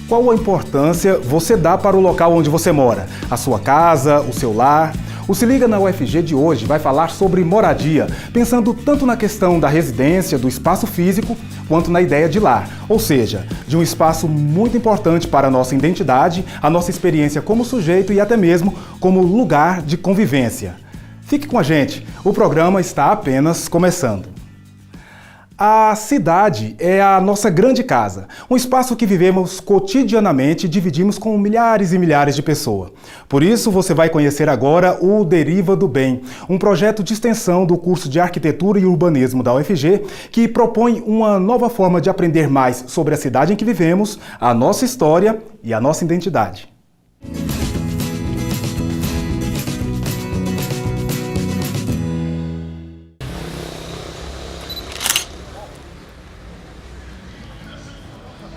Qual a importância você dá para o local onde você mora? A sua casa, o seu lar? O Se Liga na UFG de hoje vai falar sobre moradia, pensando tanto na questão da residência, do espaço físico, quanto na ideia de lar, ou seja, de um espaço muito importante para a nossa identidade, a nossa experiência como sujeito e até mesmo como lugar de convivência. Fique com a gente, o programa está apenas começando. A cidade é a nossa grande casa, um espaço que vivemos cotidianamente e dividimos com milhares e milhares de pessoas. Por isso, você vai conhecer agora o Deriva do Bem, um projeto de extensão do curso de Arquitetura e Urbanismo da UFG, que propõe uma nova forma de aprender mais sobre a cidade em que vivemos, a nossa história e a nossa identidade.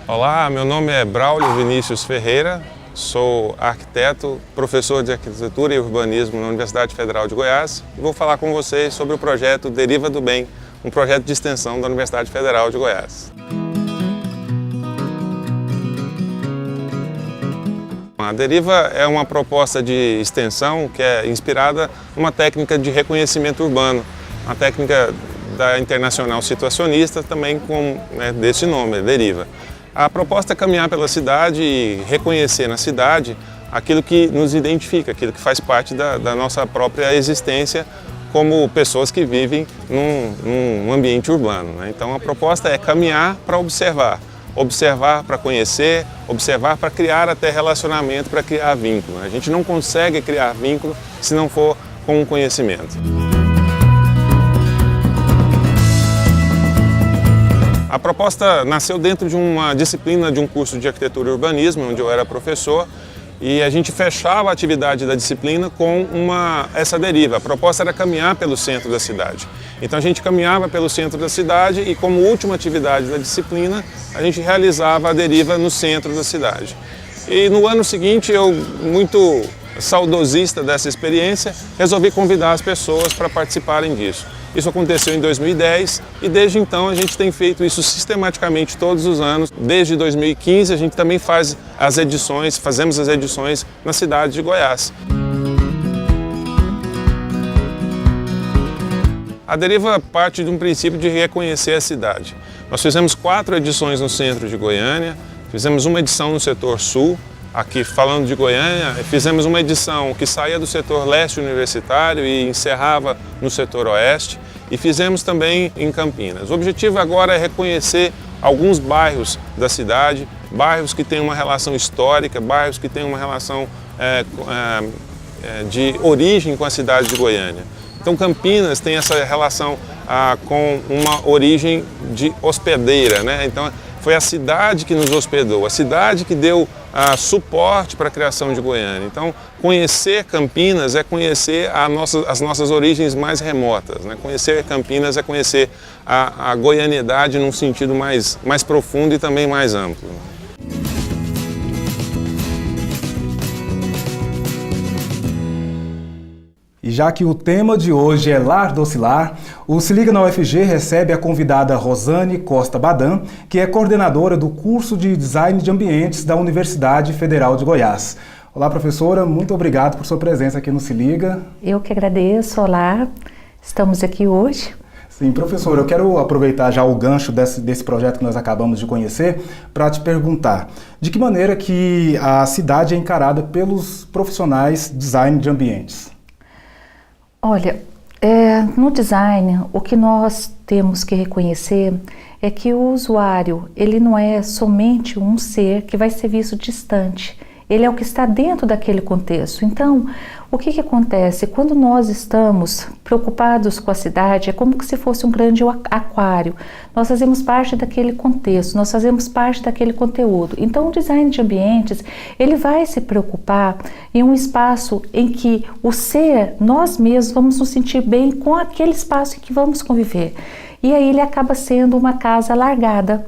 Olá, meu nome é Braulio Vinícius Ferreira, sou arquiteto, professor de Arquitetura e Urbanismo na Universidade Federal de Goiás e vou falar com vocês sobre o projeto Deriva do Bem, um projeto de extensão da Universidade Federal de Goiás. A Deriva é uma proposta de extensão que é inspirada numa técnica de reconhecimento urbano, uma técnica da Internacional Situacionista, também com desse nome, Deriva. A proposta é caminhar pela cidade e reconhecer na cidade aquilo que nos identifica, aquilo que faz parte da nossa própria existência como pessoas que vivem num ambiente urbano, né? Então a proposta é caminhar para observar, observar para conhecer, observar para criar até relacionamento, para criar vínculo. A gente não consegue criar vínculo se não for com o conhecimento. A proposta nasceu dentro de uma disciplina de um curso de Arquitetura e Urbanismo, onde eu era professor, e a gente fechava a atividade da disciplina com essa deriva. A proposta era caminhar pelo centro da cidade. Então a gente caminhava pelo centro da cidade e, como última atividade da disciplina, a gente realizava a deriva no centro da cidade. E no ano seguinte, eu, muito saudosista dessa experiência, resolvi convidar as pessoas para participarem disso. Isso aconteceu em 2010 e desde então a gente tem feito isso sistematicamente todos os anos. Desde 2015 a gente também fazemos as edições na cidade de Goiás. A deriva parte de um princípio de reconhecer a cidade. Nós fizemos 4 edições no centro de Goiânia, fizemos uma edição no setor sul. Aqui, falando de Goiânia, fizemos uma edição que saía do setor leste universitário e encerrava no setor oeste, e fizemos também em Campinas. O objetivo agora é reconhecer alguns bairros da cidade, bairros que têm uma relação histórica, bairros que têm uma relação de origem com a cidade de Goiânia. Então Campinas tem essa relação com uma origem de hospedeira, né? Então foi a cidade que nos hospedou, a cidade que deu suporte para a criação de Goiânia. Então, conhecer Campinas é conhecer as nossas origens mais remotas, né? Conhecer Campinas é conhecer a goianidade num sentido mais profundo e também mais amplo. E já que o tema de hoje é Lar Docilar, o Se Liga na UFG recebe a convidada Rosane Costa Badan, que é coordenadora do curso de Design de Ambientes da Universidade Federal de Goiás. Olá, professora, muito obrigado por sua presença aqui no Se Liga. Eu que agradeço, olá, estamos aqui hoje. Sim, professora, eu quero aproveitar já o gancho desse projeto que nós acabamos de conhecer para te perguntar de que maneira que a cidade é encarada pelos profissionais de design de ambientes. Olha, no design, o que nós temos que reconhecer é que o usuário, ele não é somente um ser que vai ser visto distante, ele é o que está dentro daquele contexto. Então, o que acontece? Quando nós estamos preocupados com a cidade, é como se fosse um grande aquário. Nós fazemos parte daquele contexto, nós fazemos parte daquele conteúdo. Então, o design de ambientes, ele vai se preocupar em um espaço em que o ser, nós mesmos, vamos nos sentir bem com aquele espaço em que vamos conviver. E aí ele acaba sendo uma casa alargada.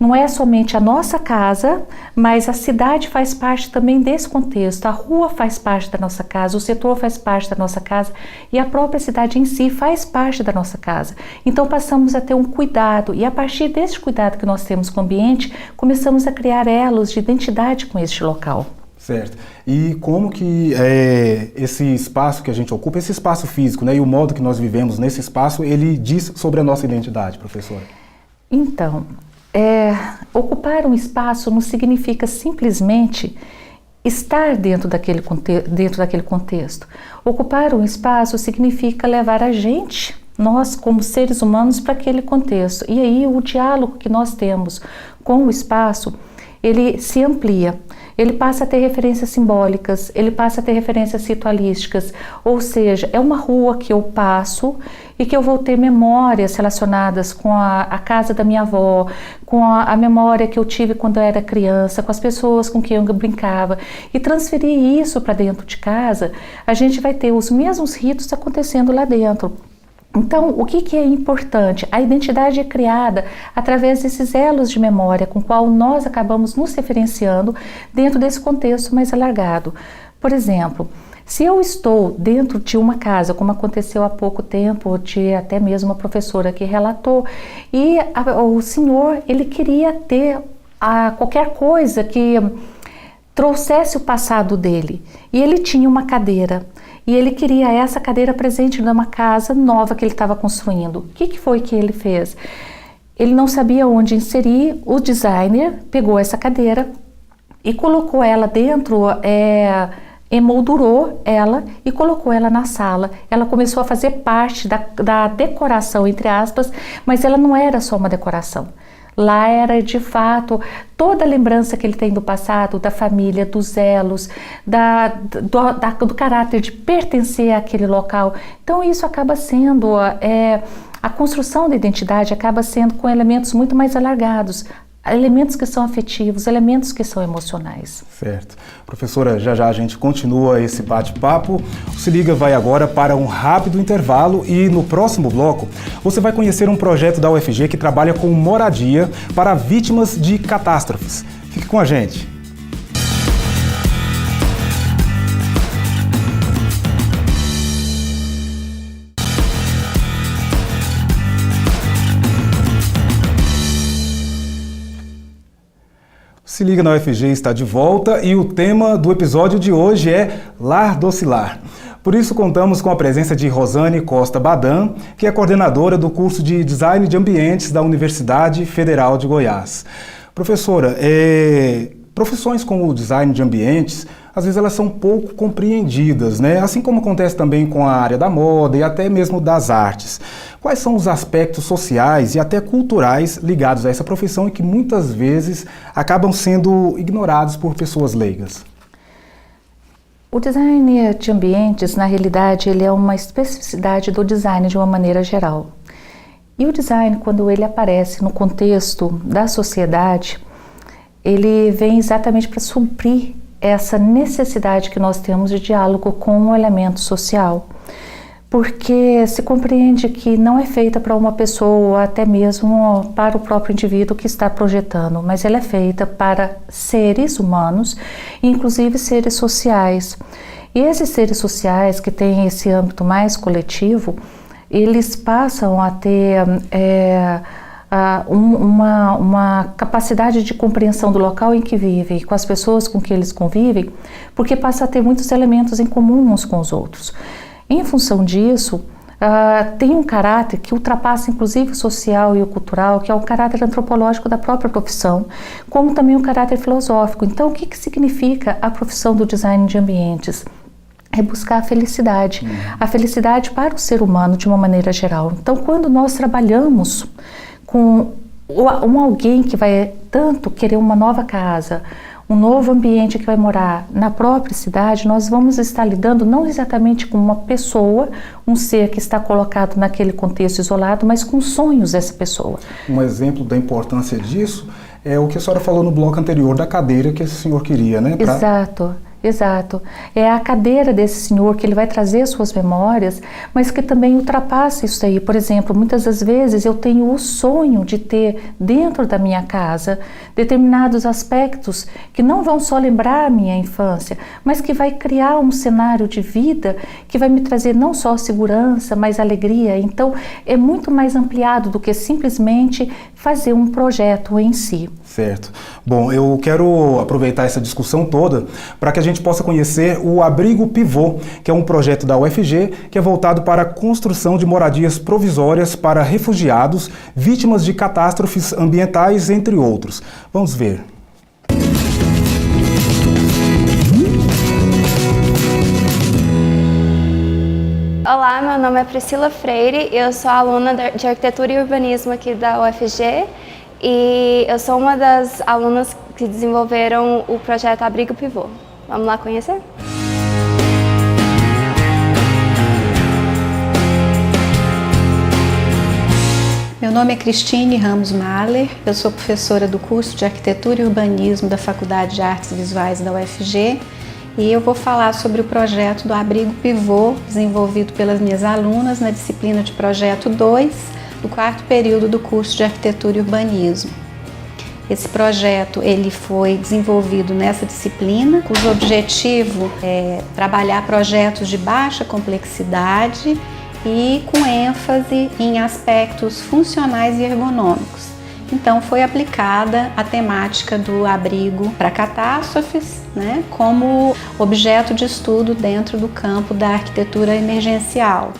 não é somente a nossa casa, mas a cidade faz parte também desse contexto. A rua faz parte da nossa casa, o setor faz parte da nossa casa e a própria cidade em si faz parte da nossa casa. Então passamos a ter um cuidado e a partir desse cuidado que nós temos com o ambiente, começamos a criar elos de identidade com este local. Certo. E como que esse espaço que a gente ocupa, esse espaço físico, né, e o modo que nós vivemos nesse espaço, ele diz sobre a nossa identidade, professora? Então, ocupar um espaço não significa simplesmente estar dentro daquele contexto. Ocupar um espaço significa levar a gente, nós como seres humanos, para aquele contexto. E aí o diálogo que nós temos com o espaço, ele se amplia. Ele passa a ter referências simbólicas, ele passa a ter referências ritualísticas, ou seja, é uma rua que eu passo e que eu vou ter memórias relacionadas com a casa da minha avó, com a memória que eu tive quando eu era criança, com as pessoas com quem eu brincava, e transferir isso para dentro de casa, a gente vai ter os mesmos ritos acontecendo lá dentro. Então, o que é importante? A identidade é criada através desses elos de memória com o qual nós acabamos nos referenciando dentro desse contexto mais alargado. Por exemplo, se eu estou dentro de uma casa, como aconteceu há pouco tempo, de até mesmo uma professora que relatou, e o senhor, ele queria ter qualquer coisa que trouxesse o passado dele, e ele tinha uma cadeira. E ele queria essa cadeira presente numa casa nova que ele estava construindo. O que foi que ele fez? Ele não sabia onde inserir, o designer pegou essa cadeira e colocou ela dentro, emoldurou ela e colocou ela na sala. Ela começou a fazer parte da decoração, entre aspas, mas ela não era só uma decoração. Lá era, de fato, toda a lembrança que ele tem do passado, da família, dos elos, do caráter de pertencer àquele local. Então, isso acaba sendo, a construção da identidade acaba sendo com elementos muito mais alargados, elementos que são afetivos, elementos que são emocionais. Certo. Professora, já a gente continua esse bate-papo. O Se Liga vai agora para um rápido intervalo e no próximo bloco você vai conhecer um projeto da UFG que trabalha com moradia para vítimas de catástrofes. Fique com a gente. Se Liga na UFG está de volta e o tema do episódio de hoje é Lar Docilar. Por isso contamos com a presença de Rosane Costa Badan, que é coordenadora do curso de Design de Ambientes da Universidade Federal de Goiás. Professora, profissões como o design de ambientes, às vezes elas são pouco compreendidas, né? Assim como acontece também com a área da moda e até mesmo das artes. Quais são os aspectos sociais e até culturais ligados a essa profissão e que muitas vezes acabam sendo ignorados por pessoas leigas? O design de ambientes, na realidade, ele é uma especificidade do design de uma maneira geral. E o design, quando ele aparece no contexto da sociedade, ele vem exatamente para suprir essa necessidade que nós temos de diálogo com o elemento social. Porque se compreende que não é feita para uma pessoa ou até mesmo para o próprio indivíduo que está projetando, mas ela é feita para seres humanos, inclusive seres sociais. E esses seres sociais que têm esse âmbito mais coletivo, eles passam a ter uma capacidade de compreensão do local em que vivem, com as pessoas com que eles convivem, porque passa a ter muitos elementos em comum uns com os outros. Em função disso, tem um caráter que ultrapassa inclusive o social e o cultural, que é o caráter antropológico da própria profissão, como também um caráter filosófico. Então, o que significa a profissão do design de ambientes? É buscar a felicidade para o ser humano de uma maneira geral. Então, quando nós trabalhamos com alguém que vai tanto querer uma nova casa, um novo ambiente que vai morar na própria cidade, nós vamos estar lidando não exatamente com uma pessoa, um ser que está colocado naquele contexto isolado, mas com sonhos dessa pessoa. Um exemplo da importância disso é o que a senhora falou no bloco anterior da cadeira que esse senhor queria, né? Exato. Exato. É a cadeira desse senhor que ele vai trazer suas memórias, mas que também ultrapassa isso aí. Por exemplo, muitas das vezes eu tenho o sonho de ter dentro da minha casa determinados aspectos que não vão só lembrar a minha infância, mas que vai criar um cenário de vida que vai me trazer não só segurança, mas alegria. Então, é muito mais ampliado do que simplesmente fazer um projeto em si. Certo. Bom, eu quero aproveitar essa discussão toda para que a gente possa conhecer o Abrigo Pivô, que é um projeto da UFG que é voltado para a construção de moradias provisórias para refugiados, vítimas de catástrofes ambientais, entre outros. Vamos ver. Olá, meu nome é Priscila Freire, eu sou aluna de Arquitetura e Urbanismo aqui da UFG e eu sou uma das alunas que desenvolveram o projeto Abrigo Pivô. Vamos lá conhecer? Meu nome é Cristine Ramos Mahler, eu sou professora do curso de Arquitetura e Urbanismo da Faculdade de Artes Visuais da UFG e eu vou falar sobre o projeto do Abrigo Pivô, desenvolvido pelas minhas alunas na disciplina de Projeto 2, do 4º período do curso de Arquitetura e Urbanismo. Esse projeto ele foi desenvolvido nessa disciplina, cujo objetivo é trabalhar projetos de baixa complexidade e com ênfase em aspectos funcionais e ergonômicos. Então foi aplicada a temática do abrigo para catástrofes, né, como objeto de estudo dentro do campo da arquitetura emergencial.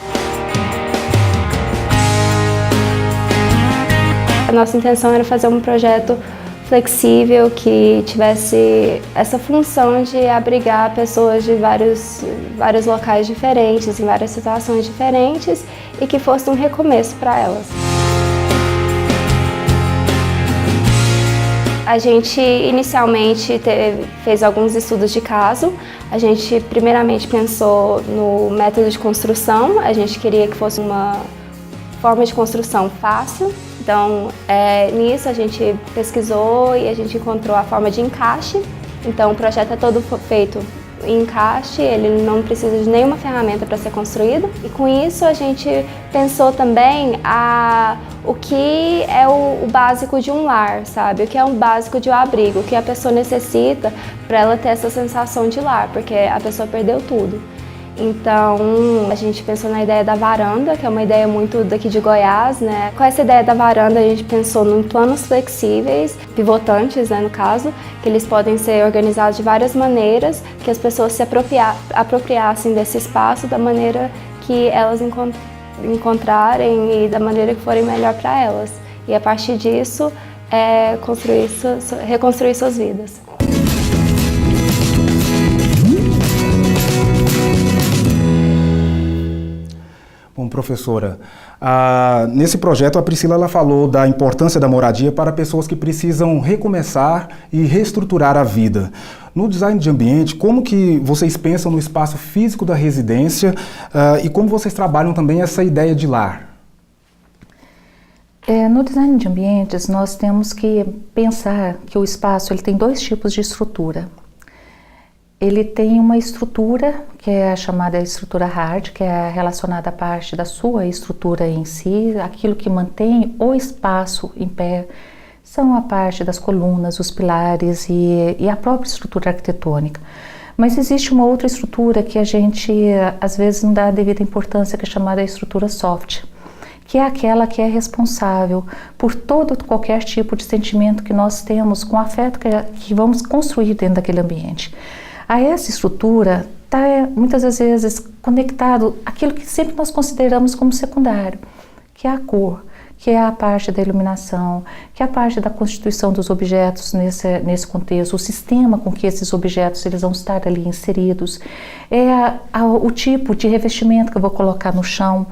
A nossa intenção era fazer um projeto flexível que tivesse essa função de abrigar pessoas de vários locais diferentes, em várias situações diferentes e que fosse um recomeço para elas. A gente inicialmente fez alguns estudos de caso. A gente primeiramente pensou no método de construção, a gente queria que fosse uma forma de construção fácil. Então, nisso a gente pesquisou e a gente encontrou a forma de encaixe. Então, o projeto é todo feito em encaixe, ele não precisa de nenhuma ferramenta para ser construído. E com isso a gente pensou também o que é o básico de um lar, sabe? O que é um básico de um abrigo, o que a pessoa necessita para ela ter essa sensação de lar, porque a pessoa perdeu tudo. Então, a gente pensou na ideia da varanda, que é uma ideia muito daqui de Goiás, né? Com essa ideia da varanda, a gente pensou em planos flexíveis, pivotantes, né, no caso, que eles podem ser organizados de várias maneiras, que as pessoas se apropriassem desse espaço da maneira que elas encontrarem e da maneira que forem melhor para elas. E a partir disso, reconstruir suas vidas. Bom, professora, nesse projeto a Priscila ela falou da importância da moradia para pessoas que precisam recomeçar e reestruturar a vida. No design de ambiente, como que vocês pensam no espaço físico da residência e como vocês trabalham também essa ideia de lar? No design de ambientes, nós temos que pensar que o espaço ele tem dois tipos de estrutura. Ele tem uma estrutura que é a chamada estrutura hard, que é relacionada à parte da sua estrutura em si, aquilo que mantém o espaço em pé, são a parte das colunas, os pilares e a própria estrutura arquitetônica. Mas existe uma outra estrutura que a gente às vezes não dá a devida importância, que é chamada estrutura soft, que é aquela que é responsável por qualquer tipo de sentimento que nós temos com o afeto que vamos construir dentro daquele ambiente. A essa estrutura está muitas das vezes conectado àquilo que sempre nós consideramos como secundário, que é a cor, que é a parte da iluminação, que é a parte da constituição dos objetos nesse contexto, o sistema com que esses objetos eles vão estar ali inseridos, o tipo de revestimento que eu vou colocar no chão,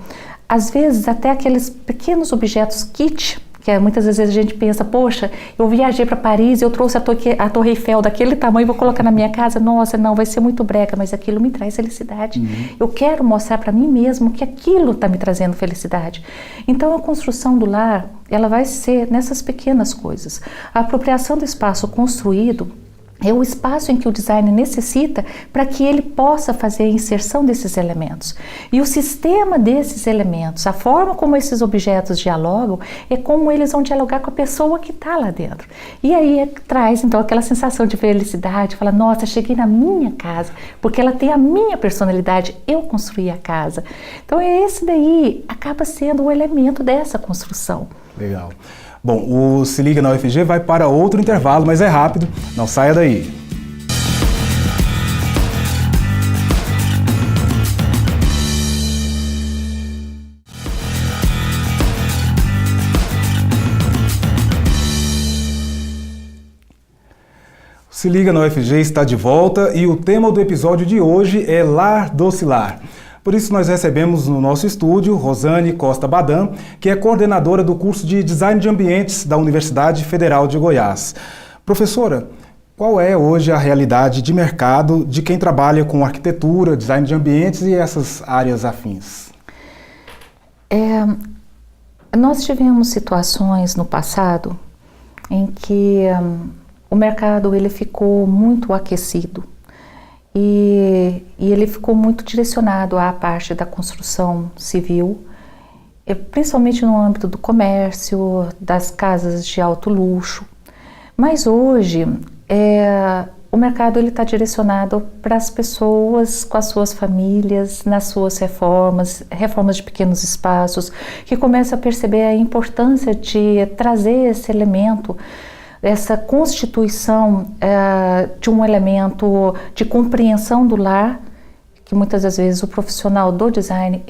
às vezes até aqueles pequenos objetos kit, que muitas vezes a gente pensa, poxa, eu viajei para Paris, eu trouxe a Torre Eiffel daquele tamanho, vou colocar na minha casa, nossa, não, vai ser muito brega, mas aquilo me traz felicidade. Eu quero mostrar para mim mesmo que aquilo está me trazendo felicidade. Então a construção do lar, ela vai ser nessas pequenas coisas. A apropriação do espaço construído, é o espaço em que o design necessita para que ele possa fazer a inserção desses elementos. E o sistema desses elementos, a forma como esses objetos dialogam, é como eles vão dialogar com a pessoa que está lá dentro. E aí traz então aquela sensação de felicidade, fala, nossa, cheguei na minha casa, porque ela tem a minha personalidade, eu construí a casa. Então esse daí acaba sendo o elemento dessa construção. Legal. Bom, o Se Liga na UFG vai para outro intervalo, mas é rápido, não saia daí. Se Liga na UFG está de volta e o tema do episódio de hoje é Lar Docilar. Por isso nós recebemos no nosso estúdio Rosane Costa Badam, que é coordenadora do curso de Design de Ambientes da Universidade Federal de Goiás. Professora, qual é hoje a realidade de mercado de quem trabalha com arquitetura, design de ambientes e essas áreas afins? Nós tivemos situações no passado em que o mercado ele ficou muito aquecido. E ele ficou muito direcionado à parte da construção civil, principalmente no âmbito do comércio, das casas de alto luxo. Mas hoje o mercado está direcionado para as pessoas com as suas famílias, nas suas reformas de pequenos espaços, que começam a perceber a importância de trazer esse elemento, essa constituição de um elemento de compreensão do lar, que muitas das vezes o profissional do design,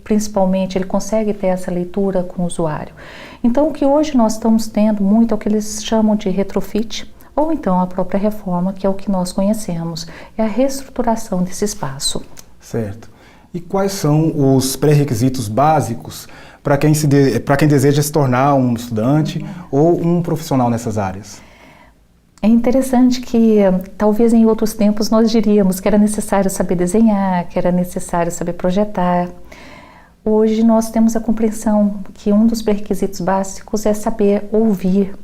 principalmente, ele consegue ter essa leitura com o usuário. Então, o que hoje nós estamos tendo muito é o que eles chamam de retrofit, ou então a própria reforma, que é o que nós conhecemos, é a reestruturação desse espaço. Certo. E quais são os pré-requisitos básicos para quem deseja se tornar um estudante ou um profissional nessas áreas? É interessante que talvez em outros tempos nós diríamos que era necessário saber desenhar, que era necessário saber projetar. Hoje nós temos a compreensão que um dos pré-requisitos básicos é saber ouvir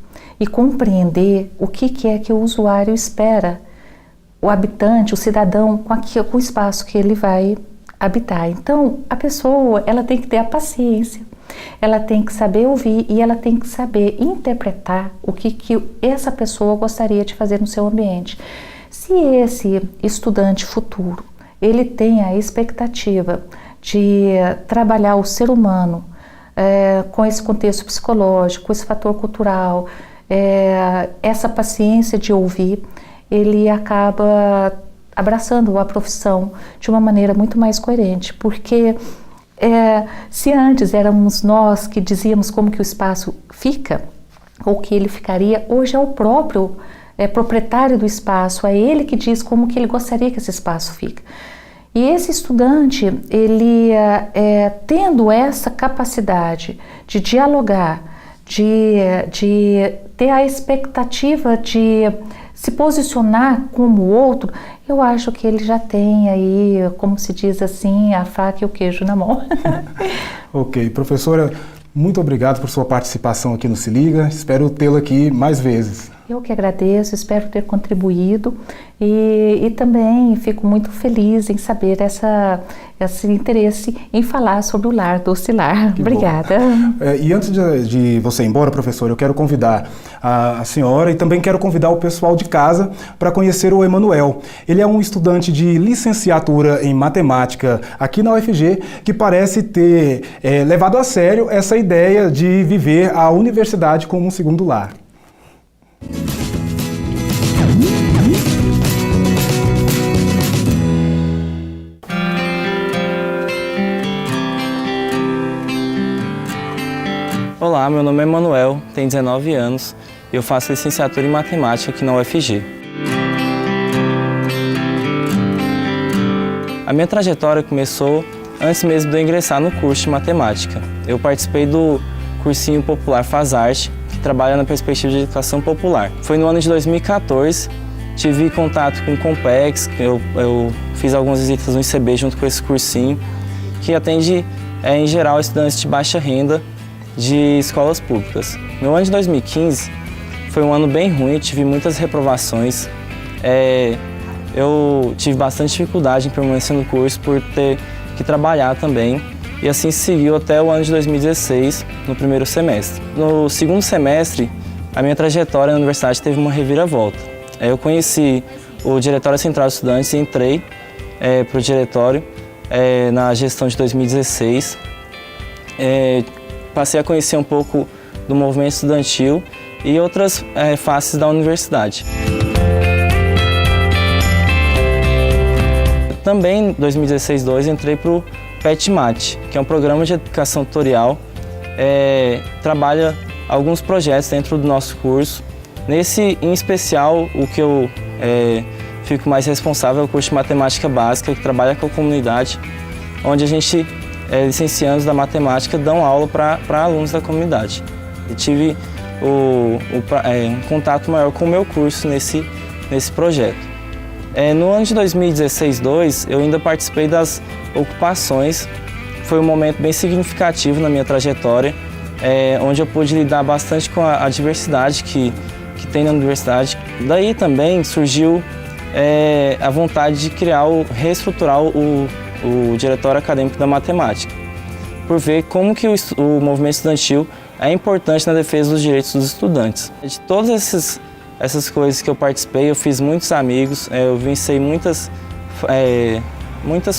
e compreender o que é que o usuário espera, o habitante, o cidadão, com o espaço que ele vai habitar. Então, a pessoa, ela tem que ter a paciência, ela tem que saber ouvir e ela tem que saber interpretar o que essa pessoa gostaria de fazer no seu ambiente. Se esse estudante futuro, ele tem a expectativa de trabalhar o ser humano com esse contexto psicológico, esse fator cultural, essa paciência de ouvir, ele acaba abraçando a profissão de uma maneira muito mais coerente, porque se antes éramos nós que dizíamos como que o espaço fica, ou que ele ficaria, hoje é o próprio proprietário do espaço, é ele que diz como que ele gostaria que esse espaço fique. E esse estudante, ele tendo essa capacidade de dialogar, de ter a expectativa de se posicionar como o outro, eu acho que ele já tem aí, como se diz assim, a faca e o queijo na mão. Ok, professora, muito obrigado por sua participação aqui no Se Liga, espero tê-la aqui mais vezes. Eu que agradeço, espero ter contribuído e também fico muito feliz em saber esse interesse em falar sobre o Lar Docilar. Obrigada. E antes de você ir embora, professor, eu quero convidar a senhora e também quero convidar o pessoal de casa para conhecer o Emanuel. Ele é um estudante de licenciatura em matemática aqui na UFG que parece ter levado a sério essa ideia de viver a universidade como um segundo lar. Olá, meu nome é Emanuel, tenho 19 anos e eu faço licenciatura em matemática aqui na UFG. A minha trajetória começou antes mesmo de eu ingressar no curso de matemática. Eu participei do cursinho popular Fazarte, que trabalha na perspectiva de educação popular. Foi no ano de 2014, tive contato com o Compex, eu fiz algumas visitas no ICB junto com esse cursinho, que atende, em geral, estudantes de baixa renda de escolas públicas. Meu ano de 2015 foi um ano bem ruim, tive muitas reprovações, Eu tive bastante dificuldade em permanecer no curso por ter que trabalhar também, e assim seguiu até o ano de 2016, no primeiro semestre. No segundo semestre, a minha trajetória na universidade teve uma reviravolta. Eu conheci o Diretório Central de Estudantes e entrei para o diretório na gestão de 2016. Passei a conhecer um pouco do movimento estudantil e outras faces da universidade. Também em 2016-2 entrei para o PET-MAT, que é um programa de educação tutorial, trabalha alguns projetos dentro do nosso curso. Nesse, em especial, o que eu fico mais responsável é o curso de Matemática Básica, que trabalha com a comunidade, onde a gente, licenciados da matemática, dão aula para alunos da comunidade. Eu tive um contato maior com o meu curso nesse projeto. No ano de 2016-2, eu ainda participei das ocupações. Foi um momento bem significativo na minha trajetória, onde eu pude lidar bastante com a diversidade que tem na universidade. Daí também surgiu a vontade de reestruturar o Diretório Acadêmico da Matemática, por ver como que o movimento estudantil é importante na defesa dos direitos dos estudantes. De todas essas coisas que eu participei, eu fiz muitos amigos, eu venci muitas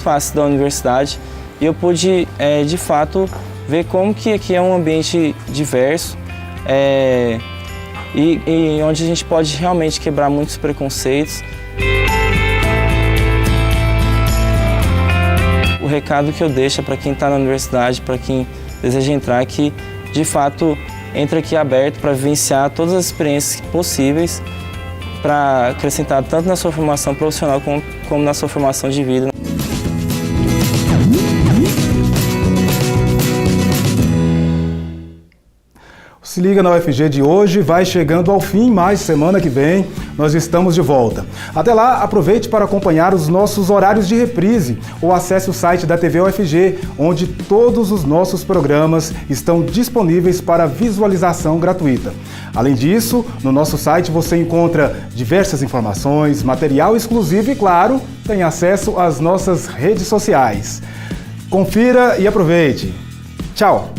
faces da universidade e eu pude, de fato, ver como que aqui é um ambiente diverso e onde a gente pode realmente quebrar muitos preconceitos. O recado que eu deixo para quem está na universidade, para quem deseja entrar, é que, de fato, entre aqui aberto para vivenciar todas as experiências possíveis para acrescentar tanto na sua formação profissional como na sua formação de vida. Se Liga na UFG de hoje vai chegando ao fim, mas semana que vem nós estamos de volta. Até lá, aproveite para acompanhar os nossos horários de reprise ou acesse o site da TV UFG, onde todos os nossos programas estão disponíveis para visualização gratuita. Além disso, no nosso site você encontra diversas informações, material exclusivo e, claro, tem acesso às nossas redes sociais. Confira e aproveite. Tchau!